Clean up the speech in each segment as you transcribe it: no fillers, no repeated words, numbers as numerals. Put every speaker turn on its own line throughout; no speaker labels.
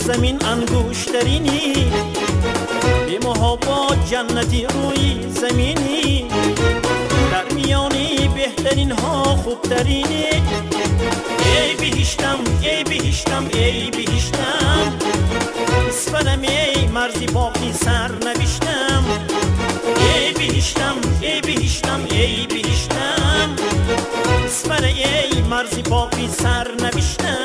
زمین انگوشترینی، به محبت جنتی روی زمینی، در میانی بهترین ها خوبترینی. ای بهشتم ای بهشتم ای بهشتم، اسفلم ای مرزی باقی سر نوشتم. ای بهشتم ای بهشتم ای بهشتم، اسفل ای مرزی باقی سر نوشتم.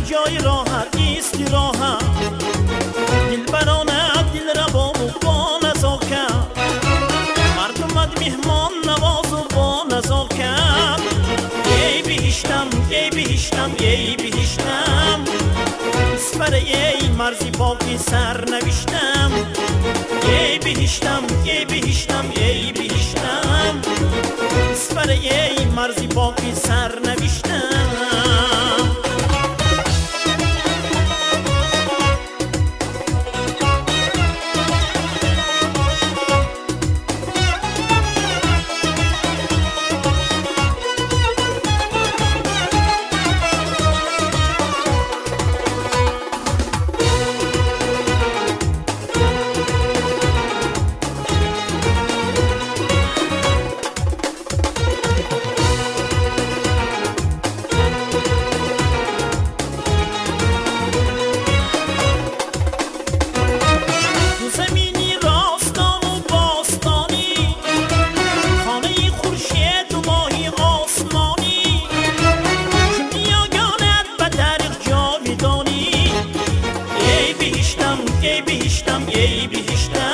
جای راحت استراحت، دلبرانه دل ربا و با نزاکت، مردمت مهمان نواز و با نزاکت. ای بهشتم ای بهشتم ای بهشتم، اسفل ای مرزی باقی سر نوشتم. ای بهشتم ای بهشتم ای بهشتم، اسفل ای مرزی باقی سر نوشتم. ای بهشتم ای بهشتم